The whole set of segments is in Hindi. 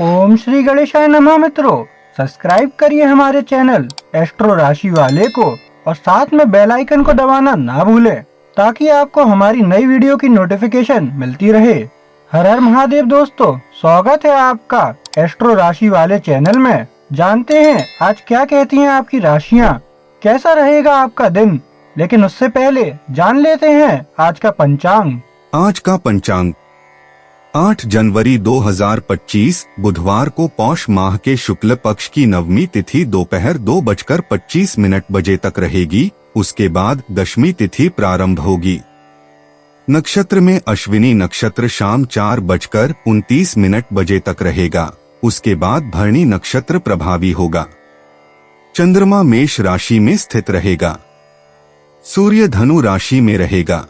ओम श्री गणेशाय नमः। मित्रों, सब्सक्राइब करिए हमारे चैनल एस्ट्रो राशि वाले को और साथ में बेल आइकन को दबाना ना भूलें ताकि आपको हमारी नई वीडियो की नोटिफिकेशन मिलती रहे। हर हर महादेव दोस्तों, स्वागत है आपका एस्ट्रो राशि वाले चैनल में। जानते हैं आज क्या कहती हैं आपकी राशियां, कैसा रहेगा आपका दिन। लेकिन उससे पहले जान लेते हैं आज का पंचांग। आज का पंचांग 8 जनवरी 2025 बुधवार को पौष माह के शुक्ल पक्ष की नवमी तिथि दोपहर 2:25 बजे तक रहेगी। उसके बाद दशमी तिथि प्रारंभ होगी। नक्षत्र में अश्विनी नक्षत्र शाम 4:29 बजे तक रहेगा। उसके बाद भरणी नक्षत्र प्रभावी होगा। चंद्रमा मेष राशि में स्थित रहेगा। सूर्य धनु राशि में रहेगा।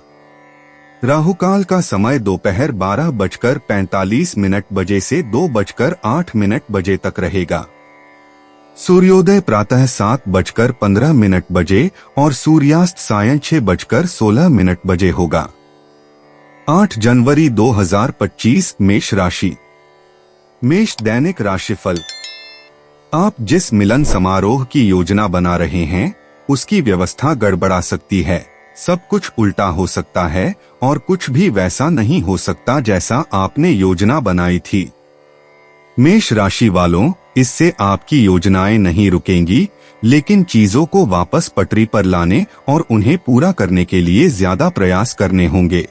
राहुकाल का समय दोपहर 12:45 बजे से 2:08 बजे तक रहेगा। सूर्योदय प्रातः 7:15 बजे और सूर्यास्त सायं 6:16 बजे होगा। 8 जनवरी 2025 मेष राशि। मेष दैनिक राशिफल। आप जिस मिलन समारोह की योजना बना रहे हैं उसकी व्यवस्था गड़बड़ा सकती है। सब कुछ उल्टा हो सकता है और कुछ भी वैसा नहीं हो सकता जैसा आपने योजना बनाई थी। मेष राशि वालों, इससे आपकी योजनाएं नहीं रुकेंगी, लेकिन चीजों को वापस पटरी पर लाने और उन्हें पूरा करने के लिए ज्यादा प्रयास करने होंगे।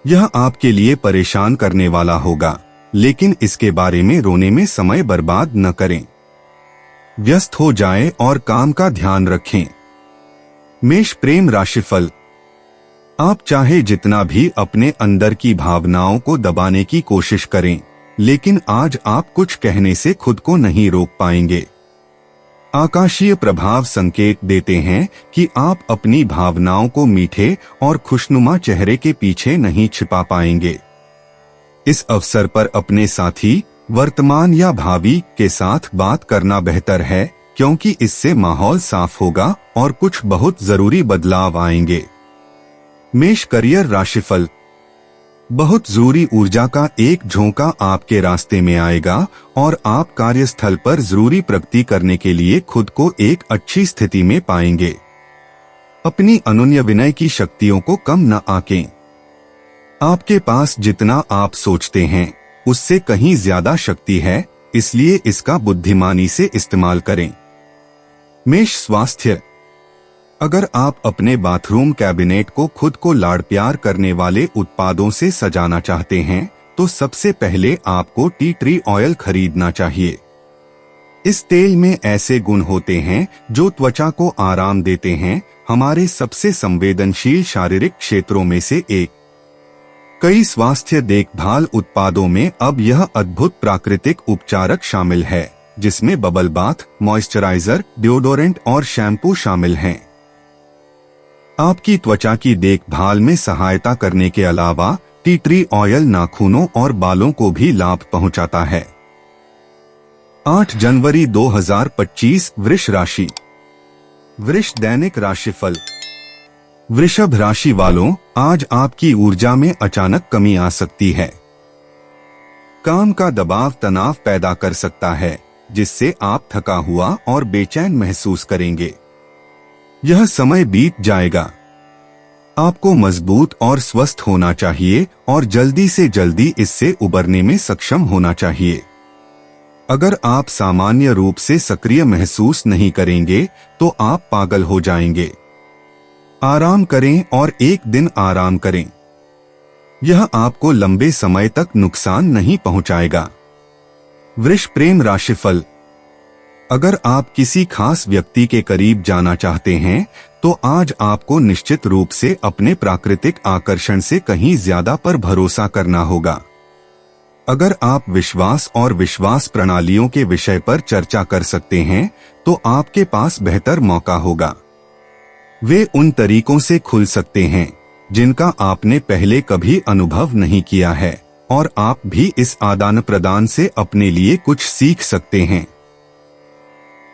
यह आपके लिए परेशान करने वाला होगा, लेकिन इसके बारे में रोने में समय बर्बाद न करें। व्यस्त हो जाएं और काम का ध्यान रखें। मेष प्रेम राशिफल। आप चाहे जितना भी अपने अंदर की भावनाओं को दबाने की कोशिश करें, लेकिन आज आप कुछ कहने से खुद को नहीं रोक पाएंगे। आकाशीय प्रभाव संकेत देते हैं कि आप अपनी भावनाओं को मीठे और खुशनुमा चेहरे के पीछे नहीं छिपा पाएंगे। इस अवसर पर अपने साथी, वर्तमान या भावी के साथ बात करना बेहतर है, क्योंकि इससे माहौल साफ होगा और कुछ बहुत जरूरी बदलाव आएंगे। मेष करियर राशिफल। बहुत जरूरी ऊर्जा का एक झोंका आपके रास्ते में आएगा और आप कार्यस्थल पर जरूरी प्रगति करने के लिए खुद को एक अच्छी स्थिति में पाएंगे। अपनी अनन्य विनय की शक्तियों को कम न आंकें। आपके पास जितना आप सोचते हैं उससे कहीं ज्यादा शक्ति है, इसलिए इसका बुद्धिमानी से इस्तेमाल करें। मेष स्वास्थ्य। अगर आप अपने बाथरूम कैबिनेट को खुद को लाड़ प्यार करने वाले उत्पादों से सजाना चाहते हैं तो सबसे पहले आपको टी ट्री ऑयल खरीदना चाहिए। इस तेल में ऐसे गुण होते हैं जो त्वचा को आराम देते हैं, हमारे सबसे संवेदनशील शारीरिक क्षेत्रों में से एक। कई स्वास्थ्य देखभाल उत्पादों में अब यह अद्भुत प्राकृतिक उपचारक शामिल है, जिसमें बबल बाथ, मॉइस्चराइजर, डिओडोरेंट और शैम्पू शामिल हैं। आपकी त्वचा की देखभाल में सहायता करने के अलावा टी ट्री ऑयल नाखूनों और बालों को भी लाभ पहुंचाता है। 8 जनवरी 2025 वृष राशि। वृष दैनिक राशिफल। वृषभ राशि वालों, आज आपकी ऊर्जा में अचानक कमी आ सकती है। काम का दबाव तनाव पैदा कर सकता है, जिससे आप थका हुआ और बेचैन महसूस करेंगे। यह समय बीत जाएगा। आपको मजबूत और स्वस्थ होना चाहिए और जल्दी से जल्दी इससे उबरने में सक्षम होना चाहिए। अगर आप सामान्य रूप से सक्रिय महसूस नहीं करेंगे तो आप पागल हो जाएंगे। आराम करें और एक दिन आराम करें। यह आपको लंबे समय तक नुकसान नहीं पहुंचाएगा। वृष प्रेम राशिफल। अगर आप किसी खास व्यक्ति के करीब जाना चाहते हैं तो आज आपको निश्चित रूप से अपने प्राकृतिक आकर्षण से कहीं ज्यादा पर भरोसा करना होगा। अगर आप विश्वास और विश्वास प्रणालियों के विषय पर चर्चा कर सकते हैं तो आपके पास बेहतर मौका होगा। वे उन तरीकों से खुल सकते हैं जिनका आपने पहले कभी अनुभव नहीं किया है और आप भी इस आदान प्रदान से अपने लिए कुछ सीख सकते हैं।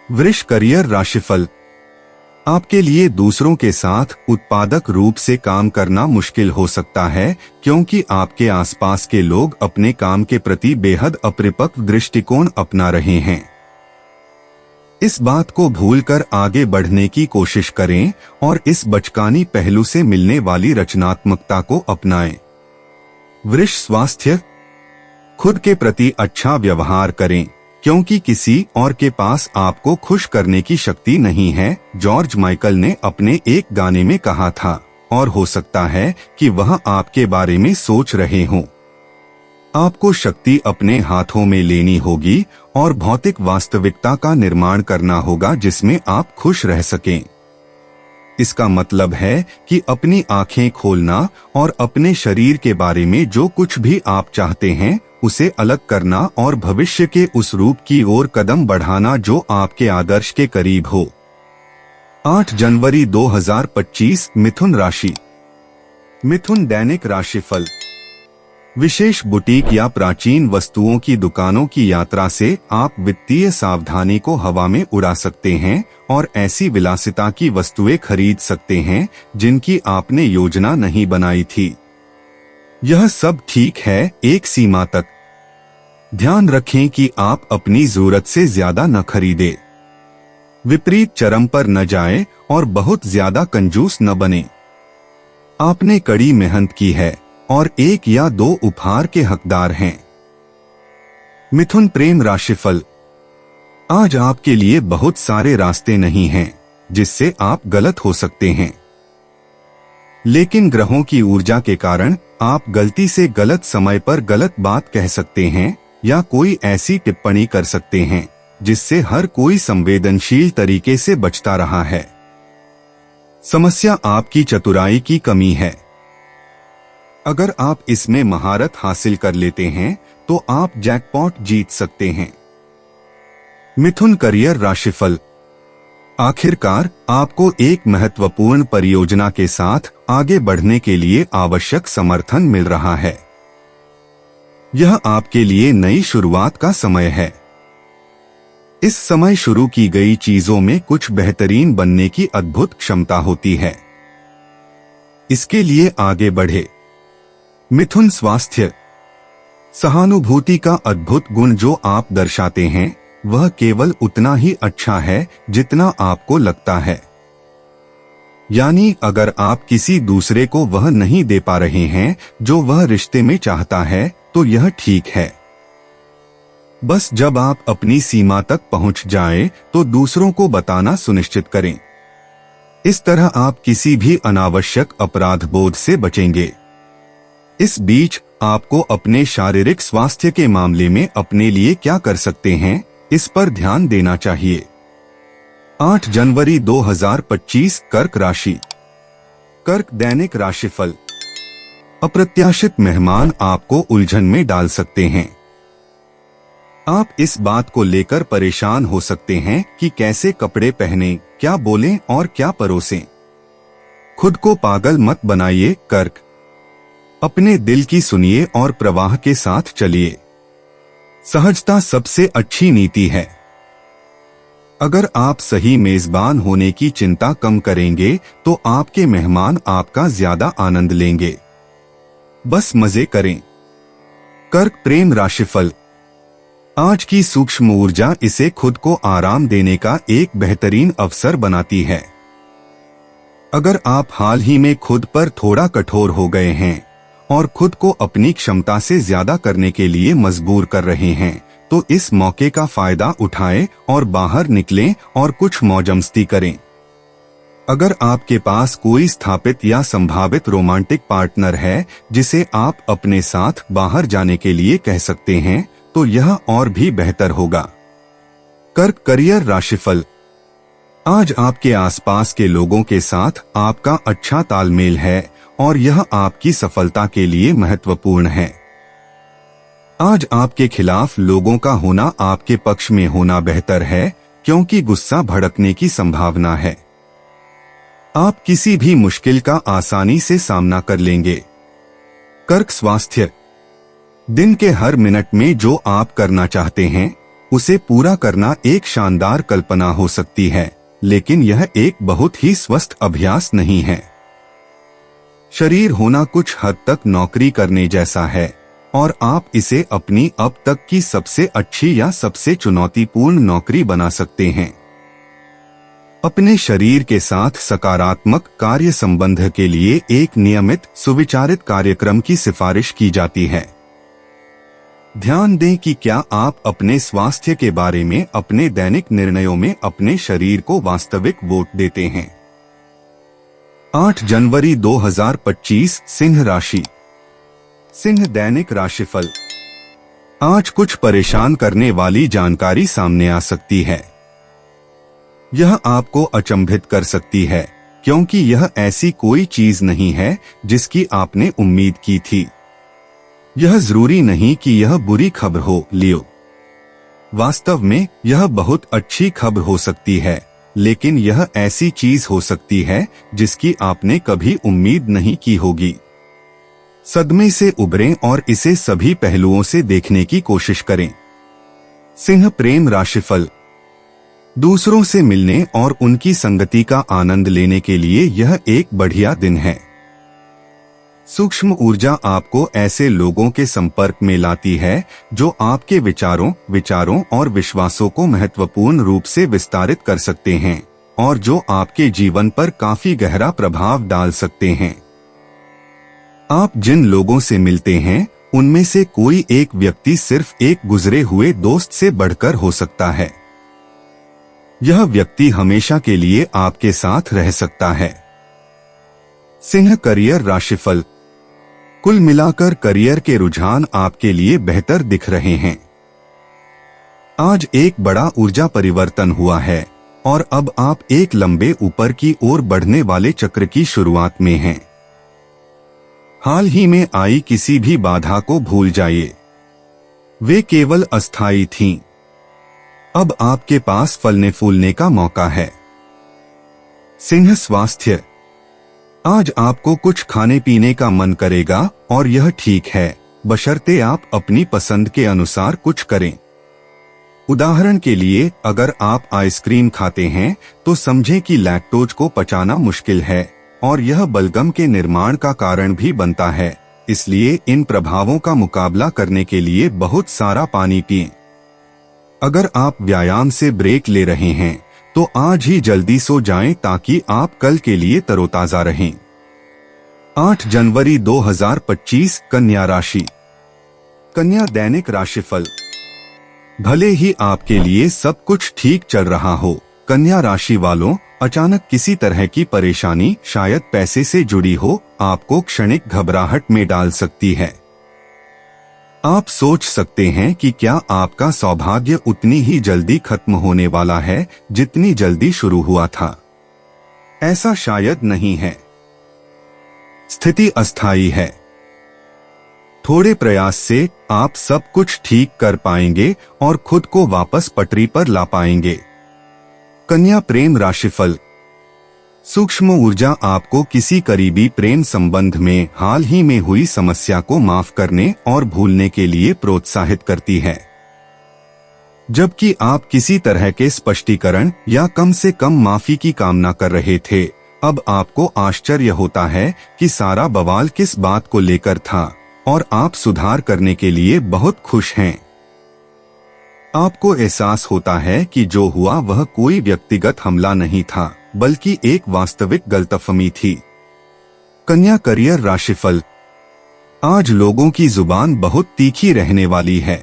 वृष करियर राशिफल। आपके लिए दूसरों के साथ उत्पादक रूप से काम करना मुश्किल हो सकता है, क्योंकि आपके आसपास के लोग अपने काम के प्रति बेहद अपरिपक्व दृष्टिकोण अपना रहे हैं। इस बात को भूलकर आगे बढ़ने की कोशिश करें और इस बचकानी पहलू से मिलने वाली रचनात्मकता को अपनाएं। वृष स्वास्थ्य। खुद के प्रति अच्छा व्यवहार करें, क्योंकि किसी और के पास आपको खुश करने की शक्ति नहीं है, जॉर्ज माइकल ने अपने एक गाने में कहा था, और हो सकता है कि वह आपके बारे में सोच रहे हों। आपको शक्ति अपने हाथों में लेनी होगी और भौतिक वास्तविकता का निर्माण करना होगा जिसमें आप खुश रह सकें। इसका मतलब है कि अपनी आंखें खोलना और अपने शरीर के बारे में जो कुछ भी आप चाहते हैं उसे अलग करना और भविष्य के उस रूप की ओर कदम बढ़ाना जो आपके आदर्श के करीब हो। 8 जनवरी 2025 मिथुन राशि। मिथुन दैनिक राशिफल। विशेष बुटीक या प्राचीन वस्तुओं की दुकानों की यात्रा से आप वित्तीय सावधानी को हवा में उड़ा सकते हैं और ऐसी विलासिता की वस्तुएं खरीद सकते हैं जिनकी आपने योजना नहीं बनाई थी। यह सब ठीक है एक सीमा तक। ध्यान रखें कि आप अपनी जरूरत से ज्यादा न खरीदें, विपरीत चरम पर न जाएं और बहुत ज्यादा कंजूस न बने। आपने कड़ी मेहनत की है और 1 या 2 उपहार के हकदार हैं। मिथुन प्रेम राशिफल। आज आपके लिए बहुत सारे रास्ते नहीं हैं जिससे आप गलत हो सकते हैं, लेकिन ग्रहों की ऊर्जा के कारण आप गलती से गलत समय पर गलत बात कह सकते हैं या कोई ऐसी टिप्पणी कर सकते हैं जिससे हर कोई संवेदनशील तरीके से बचता रहा है। समस्या आपकी चतुराई की कमी है। अगर आप इसमें महारत हासिल कर लेते हैं तो आप जैकपॉट जीत सकते हैं। मिथुन करियर राशिफल। आखिरकार आपको एक महत्वपूर्ण परियोजना के साथ आगे बढ़ने के लिए आवश्यक समर्थन मिल रहा है। यह आपके लिए नई शुरुआत का समय है। इस समय शुरू की गई चीजों में कुछ बेहतरीन बनने की अद्भुत क्षमता होती है। इसके लिए आगे बढ़े। मिथुन स्वास्थ्य। सहानुभूति का अद्भुत गुण जो आप दर्शाते हैं वह केवल उतना ही अच्छा है जितना आपको लगता है। यानी अगर आप किसी दूसरे को वह नहीं दे पा रहे हैं जो वह रिश्ते में चाहता है तो यह ठीक है। बस जब आप अपनी सीमा तक पहुंच जाएं तो दूसरों को बताना सुनिश्चित करें। इस तरह आप किसी भी अनावश्यक अपराध बोध से बचेंगे। इस बीच आपको अपने शारीरिक स्वास्थ्य के मामले में अपने लिए क्या कर सकते हैं इस पर ध्यान देना चाहिए। 8 जनवरी 2025 कर्क राशि। कर्क दैनिक राशिफल। अप्रत्याशित मेहमान आपको उलझन में डाल सकते हैं। आप इस बात को लेकर परेशान हो सकते हैं कि कैसे कपड़े पहनें, क्या बोलें और क्या परोसें। खुद को पागल मत बनाइए कर्क। अपने दिल की सुनिए और प्रवाह के साथ चलिए। सहजता सबसे अच्छी नीति है। अगर आप सही मेजबान होने की चिंता कम करेंगे तो आपके मेहमान आपका ज्यादा आनंद लेंगे। बस मजे करें। कर्क प्रेम राशिफल। आज की सूक्ष्म ऊर्जा इसे खुद को आराम देने का एक बेहतरीन अवसर बनाती है। अगर आप हाल ही में खुद पर थोड़ा कठोर हो गए हैं और खुद को अपनी क्षमता से ज्यादा करने के लिए मजबूर कर रहे हैं तो इस मौके का फायदा उठाएं और बाहर निकलें और कुछ मौजमस्ती करें। अगर आपके पास कोई स्थापित या संभावित रोमांटिक पार्टनर है जिसे आप अपने साथ बाहर जाने के लिए कह सकते हैं तो यह और भी बेहतर होगा। कर्क करियर राशिफल। आज आपके आसपास के लोगों के साथ आपका अच्छा तालमेल है और यह आपकी सफलता के लिए महत्वपूर्ण है। आज आपके खिलाफ लोगों का होना आपके पक्ष में होना बेहतर है क्योंकि गुस्सा भड़कने की संभावना है। आप किसी भी मुश्किल का आसानी से सामना कर लेंगे। कर्क स्वास्थ्य। दिन के हर मिनट में जो आप करना चाहते हैं उसे पूरा करना एक शानदार कल्पना हो सकती है, लेकिन यह एक बहुत ही स्वस्थ अभ्यास नहीं है। शरीर होना कुछ हद तक नौकरी करने जैसा है और आप इसे अपनी अब तक की सबसे अच्छी या सबसे चुनौतीपूर्ण नौकरी बना सकते हैं। अपने शरीर के साथ सकारात्मक कार्य संबंध के लिए एक नियमित सुविचारित कार्यक्रम की सिफारिश की जाती है। ध्यान दें कि क्या आप अपने स्वास्थ्य के बारे में अपने दैनिक निर्णयों में अपने शरीर को वास्तविक वोट देते हैं। 8 जनवरी 2025 सिंह राशि। सिंह दैनिक राशिफल। आज कुछ परेशान करने वाली जानकारी सामने आ सकती है। यह आपको अचंभित कर सकती है क्योंकि यह ऐसी कोई चीज नहीं है जिसकी आपने उम्मीद की थी। यह जरूरी नहीं कि यह बुरी खबर हो, लियो। वास्तव में यह बहुत अच्छी खबर हो सकती है, लेकिन यह ऐसी चीज हो सकती है जिसकी आपने कभी उम्मीद नहीं की होगी। सदमे से उबरें और इसे सभी पहलुओं से देखने की कोशिश करें। सिंह प्रेम राशिफल। दूसरों से मिलने और उनकी संगति का आनंद लेने के लिए यह एक बढ़िया दिन है। सूक्ष्म ऊर्जा आपको ऐसे लोगों के संपर्क में लाती है जो आपके विचारों और विश्वासों को महत्वपूर्ण रूप से विस्तारित कर सकते हैं और जो आपके जीवन पर काफी गहरा प्रभाव डाल सकते हैं। आप जिन लोगों से मिलते हैं उनमें से कोई एक व्यक्ति सिर्फ एक गुजरे हुए दोस्त से बढ़कर हो सकता है। यह व्यक्ति हमेशा के लिए आपके साथ रह सकता है। सिंह करियर राशिफल। कुल मिलाकर करियर के रुझान आपके लिए बेहतर दिख रहे हैं। आज एक बड़ा ऊर्जा परिवर्तन हुआ है और अब आप एक लंबे ऊपर की ओर बढ़ने वाले चक्र की शुरुआत में हैं। हाल ही में आई किसी भी बाधा को भूल जाइए, वे केवल अस्थायी थीं। अब आपके पास फलने फूलने का मौका है। सिंह स्वास्थ्य। आज आपको कुछ खाने पीने का मन करेगा और यह ठीक है, बशर्ते आप अपनी पसंद के अनुसार कुछ करें। उदाहरण के लिए, अगर आप आइसक्रीम खाते हैं तो समझें कि लैक्टोज को पचाना मुश्किल है और यह बलगम के निर्माण का कारण भी बनता है, इसलिए इन प्रभावों का मुकाबला करने के लिए बहुत सारा पानी पिएं। अगर आप व्यायाम से ब्रेक ले रहे हैं तो आज ही जल्दी सो जाएं ताकि आप कल के लिए तरोताजा रहें। 8 जनवरी 2025 कन्या राशि। कन्या दैनिक राशिफल। भले ही आपके लिए सब कुछ ठीक चल रहा हो, कन्या राशि वालों, अचानक किसी तरह की परेशानी, शायद पैसे से जुड़ी हो, आपको क्षणिक घबराहट में डाल सकती है। आप सोच सकते हैं कि क्या आपका सौभाग्य उतनी ही जल्दी खत्म होने वाला है जितनी जल्दी शुरू हुआ था। ऐसा शायद नहीं है। स्थिति अस्थायी है। थोड़े प्रयास से आप सब कुछ ठीक कर पाएंगे और खुद को वापस पटरी पर ला पाएंगे। कन्या प्रेम राशिफल। सूक्ष्म ऊर्जा आपको किसी करीबी प्रेम संबंध में हाल ही में हुई समस्या को माफ करने और भूलने के लिए प्रोत्साहित करती है, जबकि आप किसी तरह के स्पष्टीकरण या कम से कम माफी की कामना कर रहे थे। अब आपको आश्चर्य होता है कि सारा बवाल किस बात को लेकर था और आप सुधार करने के लिए बहुत खुश हैं। आपको एहसास होता है कि जो हुआ वह कोई व्यक्तिगत हमला नहीं था, बल्कि एक वास्तविक गलतफहमी थी। कन्या करियर राशिफल। आज लोगों की जुबान बहुत तीखी रहने वाली है।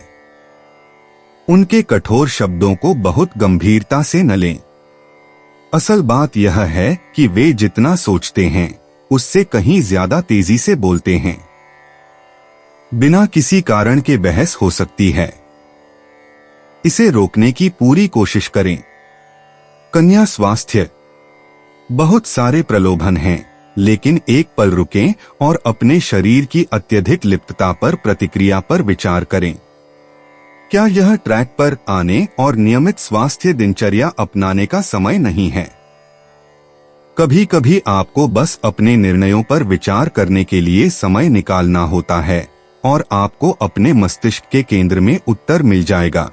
उनके कठोर शब्दों को बहुत गंभीरता से न लें। असल बात यह है कि वे जितना सोचते हैं उससे कहीं ज्यादा तेजी से बोलते हैं। बिना किसी कारण के बहस हो सकती है। इसे रोकने की पूरी कोशिश करें। कन्या स्वास्थ्य। बहुत सारे प्रलोभन हैं, लेकिन एक पल रुकें और अपने शरीर की अत्यधिक लिप्तता पर प्रतिक्रिया पर विचार करें। क्या यह ट्रैक पर आने और नियमित स्वास्थ्य दिनचर्या अपनाने का समय नहीं है? कभी कभी आपको बस अपने निर्णयों पर विचार करने के लिए समय निकालना होता है और आपको अपने मस्तिष्क के केंद्र में उत्तर मिल जाएगा।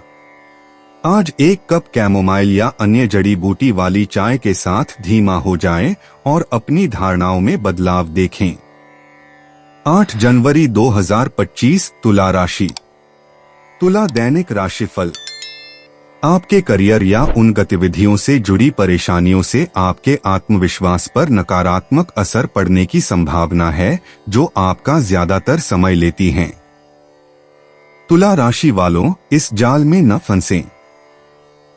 आज एक कप कैमोमाइल या अन्य जड़ी बूटी वाली चाय के साथ धीमा हो जाएं और अपनी धारणाओं में बदलाव देखें। 8 जनवरी 2025 तुला राशि। तुला दैनिक राशिफल। आपके करियर या उन गतिविधियों से जुड़ी परेशानियों से आपके आत्मविश्वास पर नकारात्मक असर पड़ने की संभावना है, जो आपका ज्यादातर समय लेती हैं। तुला राशि वालों, इस जाल में न फंसें।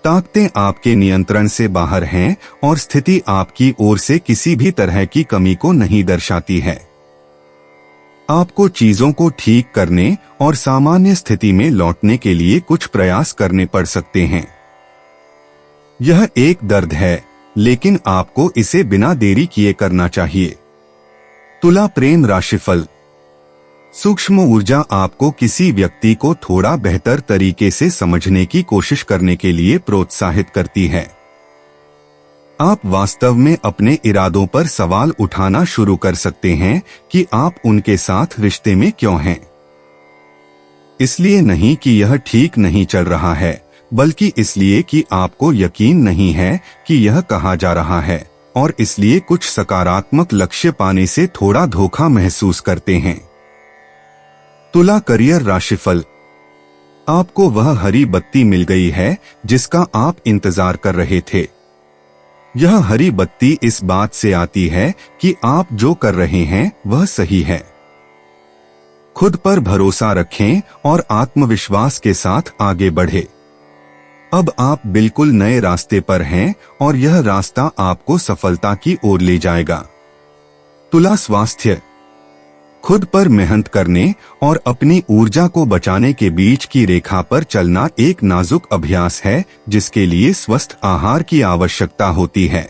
ताकतें आपके नियंत्रण से बाहर हैं और स्थिति आपकी ओर से किसी भी तरह की कमी को नहीं दर्शाती है। आपको चीजों को ठीक करने और सामान्य स्थिति में लौटने के लिए कुछ प्रयास करने पड़ सकते हैं। यह एक दर्द है, लेकिन आपको इसे बिना देरी किए करना चाहिए। तुला प्रेम राशिफल। सूक्ष्म ऊर्जा आपको किसी व्यक्ति को थोड़ा बेहतर तरीके से समझने की कोशिश करने के लिए प्रोत्साहित करती है। आप वास्तव में अपने इरादों पर सवाल उठाना शुरू कर सकते हैं कि आप उनके साथ रिश्ते में क्यों हैं। इसलिए नहीं कि यह ठीक नहीं चल रहा है, बल्कि इसलिए कि आपको यकीन नहीं है कि यह कहा जा रहा है, और इसलिए कुछ सकारात्मक लक्ष्य पाने से थोड़ा धोखा महसूस करते हैं। तुला करियर राशिफल। आपको वह हरी बत्ती मिल गई है जिसका आप इंतजार कर रहे थे। यह हरी बत्ती इस बात से आती है कि आप जो कर रहे हैं वह सही है। खुद पर भरोसा रखें और आत्मविश्वास के साथ आगे बढ़े। अब आप बिल्कुल नए रास्ते पर हैं और यह रास्ता आपको सफलता की ओर ले जाएगा। तुला स्वास्थ्य। खुद पर मेहनत करने और अपनी ऊर्जा को बचाने के बीच की रेखा पर चलना एक नाजुक अभ्यास है, जिसके लिए स्वस्थ आहार की आवश्यकता होती है।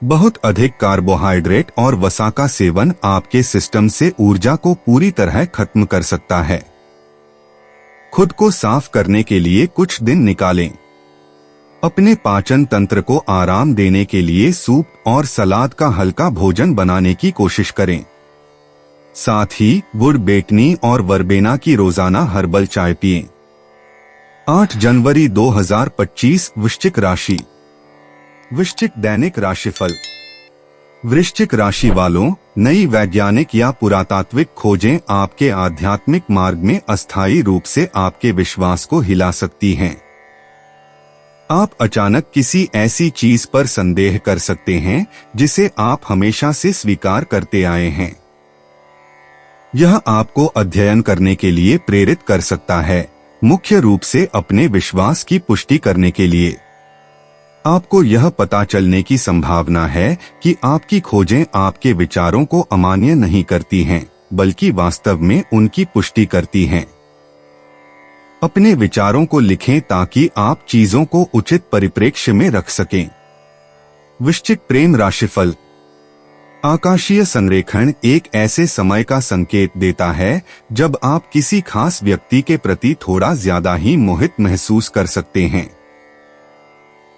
बहुत अधिक कार्बोहाइड्रेट और वसा का सेवन आपके सिस्टम से ऊर्जा को पूरी तरह खत्म कर सकता है। खुद को साफ करने के लिए कुछ दिन निकालें। अपने पाचन तंत्र को आराम देने के लिए सूप और सलाद का हल्का भोजन बनाने की कोशिश करें। साथ ही गुड़, बेटनी और वर्बेना की रोजाना हर्बल चाय पिएं। 8 जनवरी 2025 वृश्चिक राशि। वृश्चिक दैनिक राशिफल। वृश्चिक राशि वालों, नई वैज्ञानिक या पुरातात्विक खोजें आपके आध्यात्मिक मार्ग में अस्थायी रूप से आपके विश्वास को हिला सकती हैं। आप अचानक किसी ऐसी चीज पर संदेह कर सकते हैं जिसे आप हमेशा से स्वीकार करते आए हैं। यह आपको अध्ययन करने के लिए प्रेरित कर सकता है, मुख्य रूप से अपने विश्वास की पुष्टि करने के लिए। आपको यह पता चलने की संभावना है कि आपकी खोजें आपके विचारों को अमान्य नहीं करती हैं, बल्कि वास्तव में उनकी पुष्टि करती हैं। अपने विचारों को लिखें ताकि आप चीजों को उचित परिप्रेक्ष्य में रख सकें। वृश्चिक प्रेम राशिफल। आकाशीय संरेखण एक ऐसे समय का संकेत देता है जब आप किसी खास व्यक्ति के प्रति थोड़ा ज्यादा ही मोहित महसूस कर सकते हैं।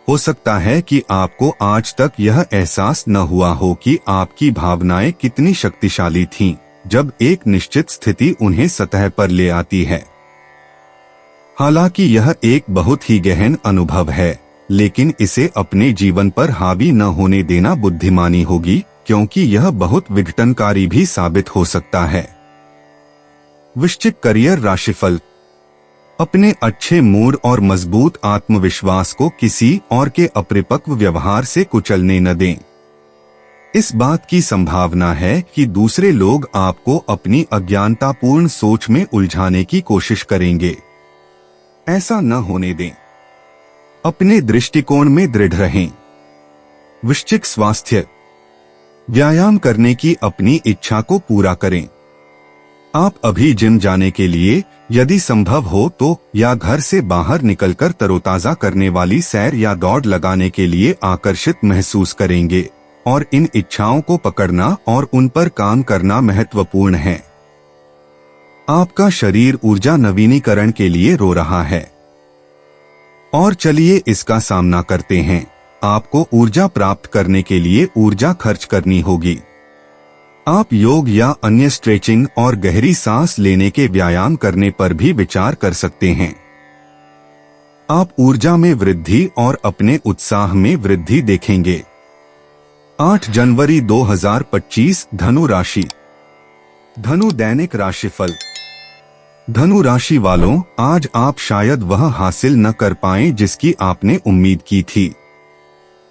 हो सकता है कि आपको आज तक यह एहसास न हुआ हो कि आपकी भावनाएं कितनी शक्तिशाली थीं, जब एक निश्चित स्थिति उन्हें सतह पर ले आती है। हालांकि यह एक बहुत ही गहन अनुभव है, लेकिन इसे अपने जीवन पर हावी न होने देना बुद्धिमानी होगी, क्योंकि यह बहुत विघटनकारी भी साबित हो सकता है। वृश्चिक करियर राशिफल। अपने अच्छे मूड और मजबूत आत्मविश्वास को किसी और के अपरिपक्व व्यवहार से कुचलने न दें। इस बात की संभावना है कि दूसरे लोग आपको अपनी अज्ञानतापूर्ण सोच में उलझाने की कोशिश करेंगे। ऐसा न होने दें। अपने दृष्टिकोण में दृढ़ रहें। वृश्चिक स्वास्थ्य। व्यायाम करने की अपनी इच्छा को पूरा करें। आप अभी जिम जाने के लिए, यदि संभव हो तो, या घर से बाहर निकलकर तरोताजा करने वाली सैर या दौड़ लगाने के लिए आकर्षित महसूस करेंगे, और इन इच्छाओं को पकड़ना और उन पर काम करना महत्वपूर्ण है। आपका शरीर ऊर्जा नवीनीकरण के लिए रो रहा है, और चलिए इसका सामना करते हैं। आपको ऊर्जा प्राप्त करने के लिए ऊर्जा खर्च करनी होगी। आप योग या अन्य स्ट्रेचिंग और गहरी सांस लेने के व्यायाम करने पर भी विचार कर सकते हैं। आप ऊर्जा में वृद्धि और अपने उत्साह में वृद्धि देखेंगे। 8 जनवरी 2025 धनु राशि। धनु दैनिक राशिफल। धनु राशि वालों, आज आप शायद वह हासिल न कर पाएं जिसकी आपने उम्मीद की थी।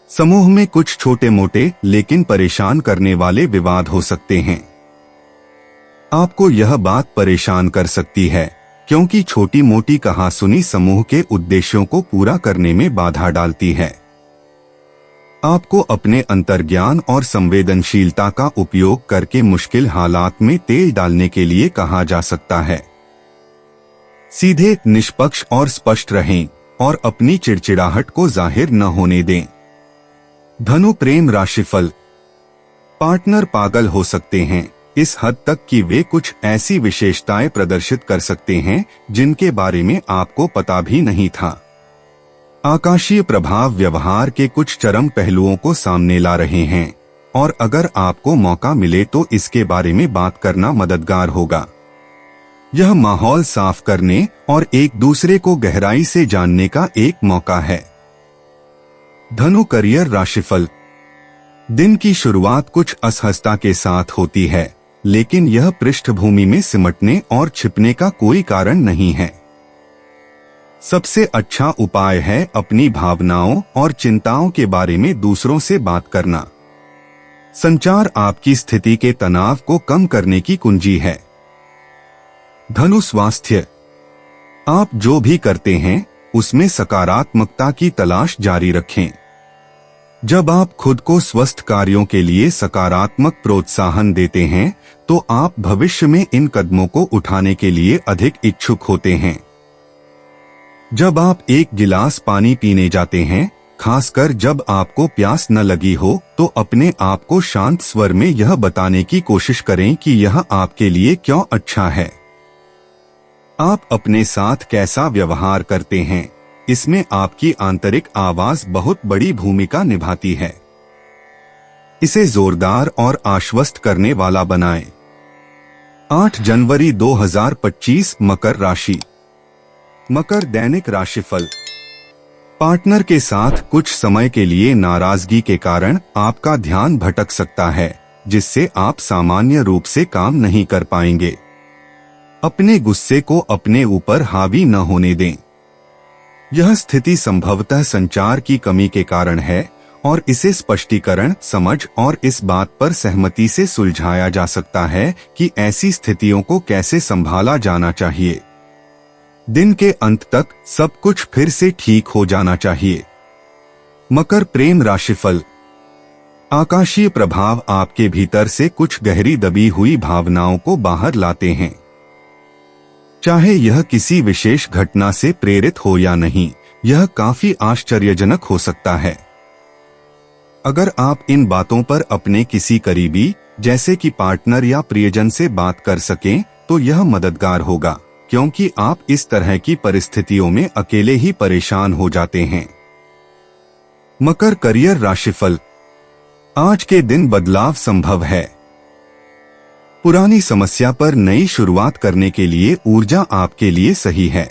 समूह में कुछ छोटे मोटे लेकिन परेशान करने वाले विवाद हो सकते हैं। आपको यह बात परेशान कर सकती है क्योंकि छोटी मोटी कहासुनी समूह के उद्देश्यों को पूरा करने में बाधा डालती है। आपको अपने अंतर्ज्ञान और संवेदनशीलता का उपयोग करके मुश्किल हालात में तेल डालने के लिए कहा जा सकता है। सीधे, निष्पक्ष और स्पष्ट रहें और अपनी चिड़चिड़ाहट को जाहिर न होने दें। धनु प्रेम राशिफल। पार्टनर पागल हो सकते हैं, इस हद तक कि वे कुछ ऐसी विशेषताएं प्रदर्शित कर सकते हैं जिनके बारे में आपको पता भी नहीं था। आकाशीय प्रभाव व्यवहार के कुछ चरम पहलुओं को सामने ला रहे हैं और अगर आपको मौका मिले तो इसके बारे में बात करना मददगार होगा। यह माहौल साफ करने और एक दूसरे को गहराई से जानने का एक मौका है। धनु करियर राशिफल। दिन की शुरुआत कुछ असहजता के साथ होती है, लेकिन यह पृष्ठभूमि में सिमटने और छिपने का कोई कारण नहीं है। सबसे अच्छा उपाय है अपनी भावनाओं और चिंताओं के बारे में दूसरों से बात करना। संचार आपकी स्थिति के तनाव को कम करने की कुंजी है। धनु स्वास्थ्य। आप जो भी करते हैं उसमें सकारात्मकता की तलाश जारी रखें। जब आप खुद को स्वस्थ कार्यों के लिए सकारात्मक प्रोत्साहन देते हैं तो आप भविष्य में इन कदमों को उठाने के लिए अधिक इच्छुक होते हैं। जब आप एक गिलास पानी पीने जाते हैं, खासकर जब आपको प्यास न लगी हो, तो अपने आप को शांत स्वर में यह बताने की कोशिश करें कि यह आपके लिए क्यों अच्छा है। आप अपने साथ कैसा व्यवहार करते हैं, इसमें आपकी आंतरिक आवाज बहुत बड़ी भूमिका निभाती है। इसे जोरदार और आश्वस्त करने वाला बनाएं। 8 जनवरी 2025 मकर राशि। मकर दैनिक राशिफल। पार्टनर के साथ कुछ समय के लिए नाराजगी के कारण आपका ध्यान भटक सकता है, जिससे आप सामान्य रूप से काम नहीं कर पाएंगे। अपने गुस्से को अपने ऊपर हावी न होने दें। यह स्थिति संभवतः संचार की कमी के कारण है और इसे स्पष्टीकरण, समझ और इस बात पर सहमति से सुलझाया जा सकता है कि ऐसी स्थितियों को कैसे संभाला जाना चाहिए। दिन के अंत तक सब कुछ फिर से ठीक हो जाना चाहिए। मकर प्रेम राशिफल। आकाशीय प्रभाव आपके भीतर से कुछ गहरी दबी हुई भावनाओं को बाहर लाते हैं। चाहे यह किसी विशेष घटना से प्रेरित हो या नहीं, यह काफी आश्चर्यजनक हो सकता है। अगर आप इन बातों पर अपने किसी करीबी, जैसे कि पार्टनर या प्रियजन से बात कर सकें, तो यह मददगार होगा, क्योंकि आप इस तरह की परिस्थितियों में अकेले ही परेशान हो जाते हैं। मकर करियर राशिफल। आज के दिन बदलाव संभव है। पुरानी समस्या पर नई शुरुआत करने के लिए ऊर्जा आपके लिए सही है।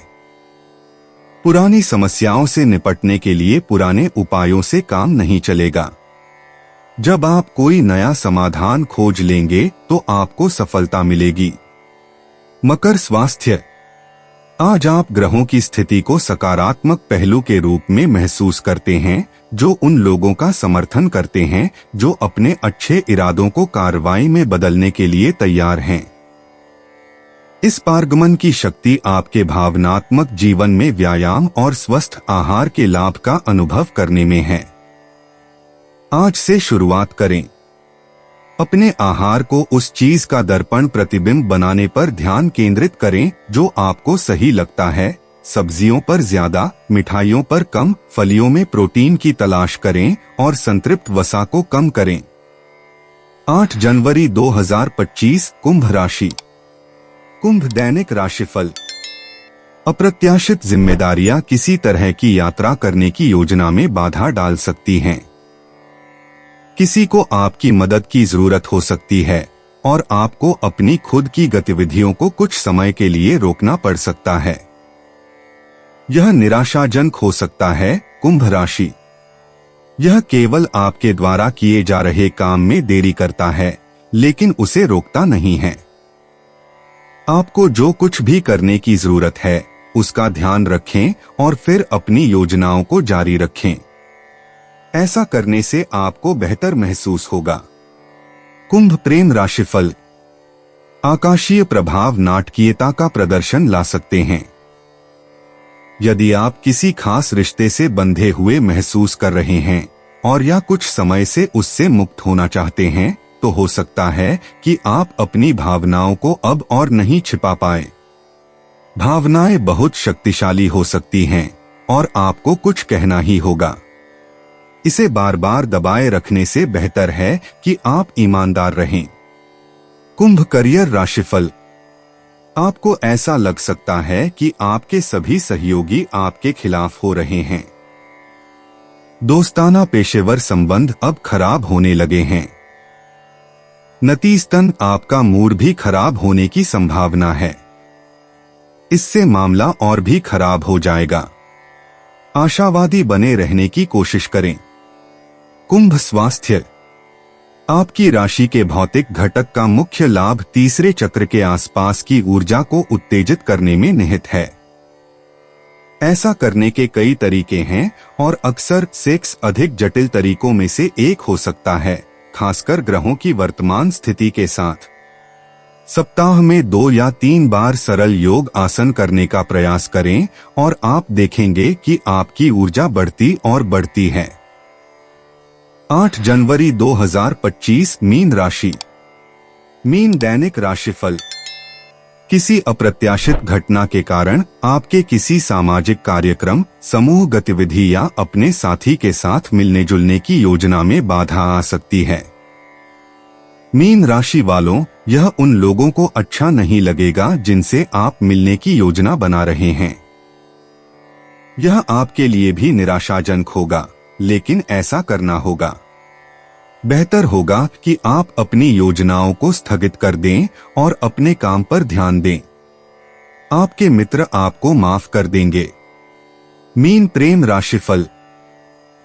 पुरानी समस्याओं से निपटने के लिए पुराने उपायों से काम नहीं चलेगा। जब आप कोई नया समाधान खोज लेंगे तो आपको सफलता मिलेगी। मकर स्वास्थ्य। आज आप ग्रहों की स्थिति को सकारात्मक पहलू के रूप में महसूस करते हैं, जो उन लोगों का समर्थन करते हैं जो अपने अच्छे इरादों को कार्रवाई में बदलने के लिए तैयार हैं। इस पारगमन की शक्ति आपके भावनात्मक जीवन में व्यायाम और स्वस्थ आहार के लाभ का अनुभव करने में है। आज से शुरुआत करें। अपने आहार को उस चीज का दर्पण प्रतिबिंब बनाने पर ध्यान केंद्रित करें जो आपको सही लगता है। सब्जियों पर ज्यादा, मिठाइयों पर कम, फलियों में प्रोटीन की तलाश करें और संतृप्त वसा को कम करें। 8 जनवरी 2025 कुंभ राशि। कुंभ दैनिक राशिफल। अप्रत्याशित जिम्मेदारियां किसी तरह की यात्रा करने की योजना में बाधा डाल सकती हैं। किसी को आपकी मदद की जरूरत हो सकती है और आपको अपनी खुद की गतिविधियों को कुछ समय के लिए रोकना पड़ सकता है। यह निराशाजनक हो सकता है। कुंभ राशि, यह केवल आपके द्वारा किए जा रहे काम में देरी करता है, लेकिन उसे रोकता नहीं है। आपको जो कुछ भी करने की जरूरत है उसका ध्यान रखें और फिर अपनी योजनाओं को जारी रखें। ऐसा करने से आपको बेहतर महसूस होगा। कुंभ प्रेम राशिफल, आकाशीय प्रभाव नाटकीयता का प्रदर्शन ला सकते हैं। यदि आप किसी खास रिश्ते से बंधे हुए महसूस कर रहे हैं और या कुछ समय से उससे मुक्त होना चाहते हैं, तो हो सकता है कि आप अपनी भावनाओं को अब और नहीं छिपा पाए। भावनाएं बहुत शक्तिशाली हो सकती हैं और आपको कुछ कहना ही होगा। इसे बार बार दबाए रखने से बेहतर है कि आप ईमानदार रहें। कुंभ करियर राशिफल, आपको ऐसा लग सकता है कि आपके सभी सहयोगी आपके खिलाफ हो रहे हैं। दोस्ताना पेशेवर संबंध अब खराब होने लगे हैं। नतीजतन आपका मूड भी खराब होने की संभावना है। इससे मामला और भी खराब हो जाएगा। आशावादी बने रहने की कोशिश करें। कुंभ स्वास्थ्य, आपकी राशि के भौतिक घटक का मुख्य लाभ तीसरे चक्र के आसपास की ऊर्जा को उत्तेजित करने में निहित है। ऐसा करने के कई तरीके हैं और अक्सर सेक्स अधिक जटिल तरीकों में से एक हो सकता है, खासकर ग्रहों की वर्तमान स्थिति के साथ। सप्ताह में 2 या 3 बार सरल योग आसन करने का प्रयास करें और आप देखेंगे कि आपकी ऊर्जा बढ़ती और बढ़ती है। 8 जनवरी 2025 मीन राशि। मीन दैनिक राशिफल, किसी अप्रत्याशित घटना के कारण आपके किसी सामाजिक कार्यक्रम, समूह गतिविधि या अपने साथी के साथ मिलने जुलने की योजना में बाधा आ सकती है। मीन राशि वालों, यह उन लोगों को अच्छा नहीं लगेगा जिनसे आप मिलने की योजना बना रहे हैं। यह आपके लिए भी निराशाजनक होगा, लेकिन ऐसा करना होगा। बेहतर होगा कि आप अपनी योजनाओं को स्थगित कर दें और अपने काम पर ध्यान दें। आपके मित्र आपको माफ कर देंगे। मीन प्रेम राशिफल,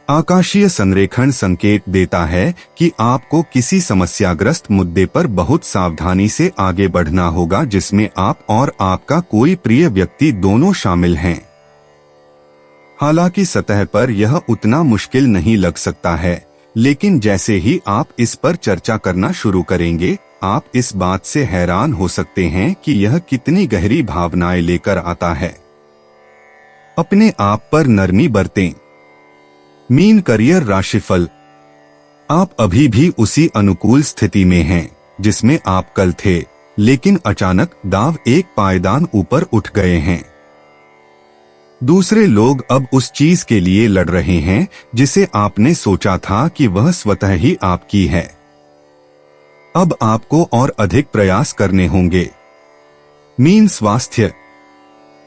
आकाशीय संरेखण संकेत देता है कि आपको किसी समस्याग्रस्त मुद्दे पर बहुत सावधानी से आगे बढ़ना होगा, जिसमें आप और आपका कोई प्रिय व्यक्ति दोनों शामिल हैं। हालांकि सतह पर यह उतना मुश्किल नहीं लग सकता है, लेकिन जैसे ही आप इस पर चर्चा करना शुरू करेंगे, आप इस बात से हैरान हो सकते हैं कि यह कितनी गहरी भावनाएं लेकर आता है। अपने आप पर नरमी बरतें। मीन करियर राशिफल, आप अभी भी उसी अनुकूल स्थिति में हैं जिसमें आप कल थे, लेकिन अचानक दाव एक पायदान ऊपर उठ गए हैं। दूसरे लोग अब उस चीज के लिए लड़ रहे हैं जिसे आपने सोचा था कि वह स्वतः ही आपकी है। अब आपको और अधिक प्रयास करने होंगे। मीन स्वास्थ्य,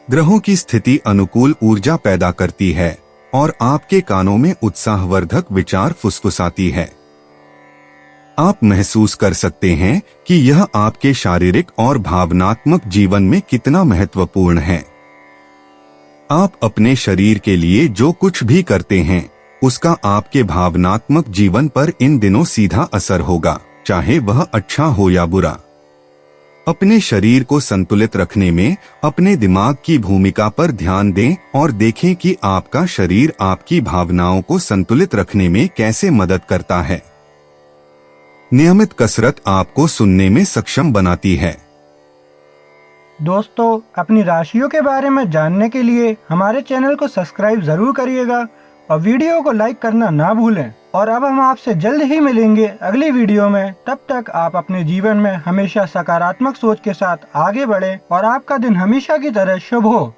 ग्रहों की स्थिति अनुकूल ऊर्जा पैदा करती है और आपके कानों में उत्साहवर्धक विचार फुसफुसाती है। आप महसूस कर सकते हैं कि यह आपके शारीरिक और भावनात्मक जीवन में कितना महत्वपूर्ण है। आप अपने शरीर के लिए जो कुछ भी करते हैं, उसका आपके भावनात्मक जीवन पर इन दिनों सीधा असर होगा, चाहे वह अच्छा हो या बुरा। अपने शरीर को संतुलित रखने में अपने दिमाग की भूमिका पर ध्यान दें और देखें कि आपका शरीर आपकी भावनाओं को संतुलित रखने में कैसे मदद करता है। नियमित कसरत आपको सुनने में सक्षम बनाती है। दोस्तों, अपनी राशियों के बारे में जानने के लिए हमारे चैनल को सब्सक्राइब जरूर करिएगा और वीडियो को लाइक करना ना भूलें। और अब हम आपसे जल्द ही मिलेंगे अगली वीडियो में। तब तक आप अपने जीवन में हमेशा सकारात्मक सोच के साथ आगे बढ़ें और आपका दिन हमेशा की तरह शुभ हो।